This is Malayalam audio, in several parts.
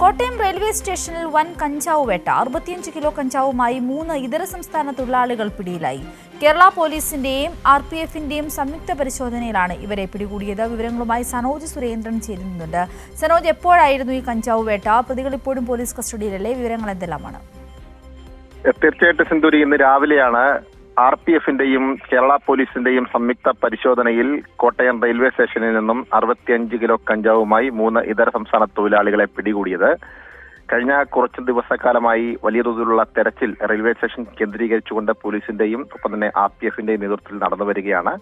കോട്ടയം റെയിൽവേ സ്റ്റേഷനിൽ വൻ കഞ്ചാവ് വേട്ട. 65 കിലോ കഞ്ചാവുമായി 3 ഇതര സംസ്ഥാന തൊഴിലാളികൾ പിടിയിലായി. കേരള പോലീസിന്റെയും RPFന്റെയും സംയുക്ത പരിശോധനയിലാണ് ഇവരെ പിടികൂടിയത്. വിവരങ്ങളുമായി സനോജ് സുരേന്ദ്രൻ ചേരുന്നുണ്ട്. സനോജ്, എപ്പോഴായിരുന്നു ഈ കഞ്ചാവ് വേട്ട? പ്രതികൾ ഇപ്പോഴും പോലീസ് കസ്റ്റഡിയിലല്ലേ? വിവരങ്ങൾ എന്തെല്ലാമാണ്? തീർച്ചയായിട്ടും സിന്ധൂരി, ഇന്ന് രാവിലെയാണ് RPFന്റെയും കേരള പോലീസിന്റെയും സംയുക്ത പരിശോധനയിൽ കോട്ടയം റെയിൽവേ സ്റ്റേഷനിൽ നിന്നും 65 കിലോ കഞ്ചാവുമായി 3 ഇതര സംസ്ഥാന തൊഴിലാളികളെ പിടികൂടിയത്. കഴിഞ്ഞ കുറച്ച് ദിവസക്കാലമായി വലിയ തോതിലുള്ള തെരച്ചിൽ റെയിൽവേ സ്റ്റേഷൻ കേന്ദ്രീകരിച്ചുകൊണ്ട് പോലീസിന്റെയും ഒപ്പം തന്നെ RPFന്റെയും നേതൃത്വത്തിൽ നടന്നു വരികയാണ്.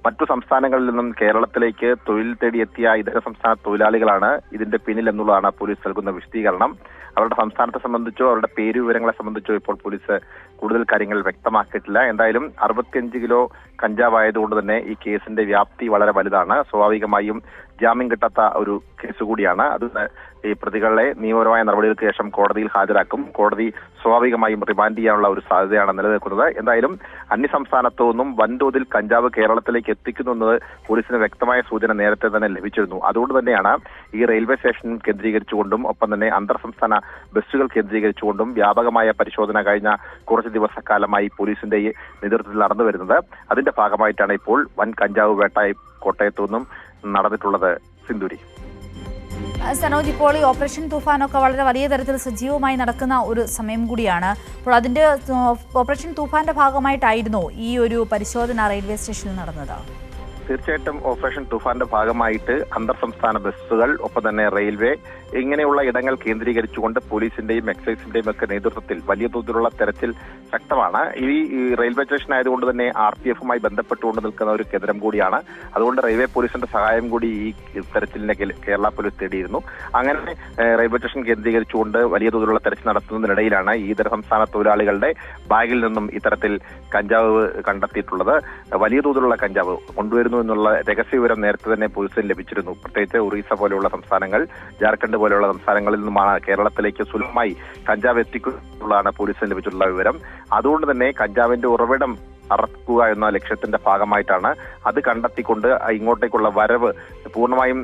മറ്റു സംസ്ഥാനങ്ങളിൽ നിന്നും കേരളത്തിലേക്ക് തൊഴിൽ തേടിയെത്തിയ ഇതര സംസ്ഥാന തൊഴിലാളികളാണ് ഇതിന്റെ പിന്നിൽ എന്നുള്ളതാണ് പോലീസ് നൽകുന്ന വിശദീകരണം. അവരുടെ സംസ്ഥാനത്തെ സംബന്ധിച്ചോ അവരുടെ പേര് വിവരങ്ങളെ സംബന്ധിച്ചോ ഇപ്പോൾ പോലീസ് കൂടുതൽ കാര്യങ്ങൾ വ്യക്തമാക്കിയിട്ടില്ല. എന്തായാലും 65 കിലോ കഞ്ചാവായതുകൊണ്ട് തന്നെ ഈ കേസിന്റെ വ്യാപ്തി വളരെ വലുതാണ്. സ്വാഭാവികമായും ജാമ്യം കിട്ടാത്ത ഒരു കേസ് കൂടിയാണ്. അത് ഈ പ്രതികളെ നിയമപരമായ നടപടികൾക്ക് ശേഷം കോടതിയിൽ ഹാജരാക്കും. കോടതി സ്വാഭാവികമായും റിമാൻഡ് ചെയ്യാനുള്ള ഒരു സാധ്യതയാണ് നിലനിൽക്കുന്നത്. എന്തായാലും അന്യസംസ്ഥാനത്തു നിന്നും വൻതോതിൽ കഞ്ചാവ് കേരളത്തിലേക്ക് എത്തിക്കുന്നു എന്നത് പോലീസിന് വ്യക്തമായ സൂചന നേരത്തെ തന്നെ ലഭിച്ചിരുന്നു. അതുകൊണ്ട് തന്നെയാണ് ഈ റെയിൽവേ സ്റ്റേഷൻ കേന്ദ്രീകരിച്ചുകൊണ്ടും ഒപ്പം തന്നെ അന്തർ സംസ്ഥാന ബസ്സുകൾ കേന്ദ്രീകരിച്ചുകൊണ്ടും വ്യാപകമായ പരിശോധന കഴിഞ്ഞ കുറച്ച് ദിവസക്കാലമായി പോലീസിന്റെ നേതൃത്വത്തിൽ നടന്നു വരുന്നത്. അതിന്റെ ഭാഗമായിട്ടാണ് ഇപ്പോൾ വൻ കഞ്ചാവ് വേട്ടായി കോട്ടയത്തു നിന്നും നടന്നിട്ടുള്ളത്. സിന്ധൂരി, സനോജ്, ഇപ്പോൾ ഈ ഓപ്പറേഷൻ തൂഫാനൊക്കെ വളരെ വലിയ തരത്തിൽ സജീവമായി നടക്കുന്ന ഒരു സമയം കൂടിയാണ്. അപ്പോൾ അതിന്റെ ഓപ്പറേഷൻ തൂഫാന്റെ ഭാഗമായിട്ടായിരുന്നു ഈ ഒരു പരിശോധന റെയിൽവേ സ്റ്റേഷനിൽ നടന്നത്? തീർച്ചയായിട്ടും ഓപ്പറേഷൻ തൂഫാന്റെ ഭാഗമായിട്ട് അന്തർ സംസ്ഥാന ബസ്സുകൾ ഒപ്പം തന്നെ റെയിൽവേ ഇങ്ങനെയുള്ള ഇടങ്ങൾ കേന്ദ്രീകരിച്ചുകൊണ്ട് പോലീസിന്റെയും എക്സൈസിന്റെയും ഒക്കെ നേതൃത്വത്തിൽ വലിയ തോതിലുള്ള തെരച്ചിൽ ശക്തമാണ്. ഈ റെയിൽവേ സ്റ്റേഷൻ ആയതുകൊണ്ട് തന്നെ RPFുമായി ബന്ധപ്പെട്ടുകൊണ്ട് നിൽക്കുന്ന ഒരു കേന്ദ്രം കൂടിയാണ്. അതുകൊണ്ട് റെയിൽവേ പോലീസിന്റെ സഹായം കൂടി ഈ തെരച്ചിലിനെ കേരള പോലീസ് തേടിയിരുന്നു. അങ്ങനെ റെയിൽവേ സ്റ്റേഷൻ കേന്ദ്രീകരിച്ചുകൊണ്ട് വലിയ തോതിലുള്ള തെരച്ചിൽ നടത്തുന്നതിനിടയിലാണ് ഈ ഇതര സംസ്ഥാന തൊഴിലാളികളുടെ ബാഗിൽ നിന്നും ഇത്തരത്തിൽ കഞ്ചാവ് കണ്ടെത്തിയിട്ടുള്ളത്. വലിയ തോതിലുള്ള കഞ്ചാവ് കൊണ്ടുവരുന്നു എന്നുള്ള രഹസ്യ വിവരം നേരത്തെ തന്നെ പോലീസിന് ലഭിച്ചിരുന്നു. പ്രത്യേകിച്ച് ഒറീസ പോലെയുള്ള സംസ്ഥാനങ്ങൾ, ജാർഖണ്ഡ് പോലെയുള്ള സംസ്ഥാനങ്ങളിൽ നിന്നുമാണ് കേരളത്തിലേക്ക് സുലഭമായി കഞ്ചാവ് എത്തിക്കുന്നതാണ് പോലീസിന് ലഭിച്ചിട്ടുള്ള വിവരം. അതുകൊണ്ട് തന്നെ കഞ്ചാവിന്റെ ഉറവിടം അറക്കുക എന്ന ലക്ഷ്യത്തിന്റെ ഭാഗമായിട്ടാണ് അത് കണ്ടെത്തിക്കൊണ്ട് ഇങ്ങോട്ടേക്കുള്ള വരവ് പൂർണ്ണമായും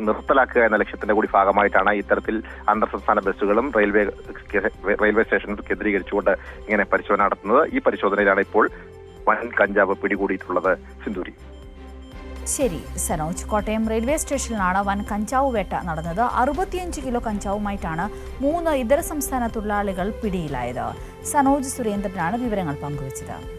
നിർത്തലാക്കുക എന്ന ലക്ഷ്യത്തിന്റെ കൂടി ഭാഗമായിട്ടാണ് ഇത്തരത്തിൽ അന്തർ സംസ്ഥാന ബസ്സുകളും റെയിൽവേ സ്റ്റേഷൻ കേന്ദ്രീകരിച്ചുകൊണ്ട് ഇങ്ങനെ പരിശോധന നടത്തുന്നത്. ഈ പരിശോധനയിലാണ് ഇപ്പോൾ വൻ കഞ്ചാവ് പിടികൂടിയിട്ടുള്ളത്. സിന്ധൂരി. ശരി സനോജ്, കോട്ടയം റെയിൽവേ സ്റ്റേഷനിലാണ് വൻ കഞ്ചാവ് വേട്ട നടന്നത്. 65 കിലോ കഞ്ചാവുമായിട്ടാണ് 3 ഇതര സംസ്ഥാന തൊഴിലാളികൾ പിടിയിലായത്. സനോജ് സുരേന്ദ്രനാണ് വിവരങ്ങൾ പങ്കുവച്ചത്.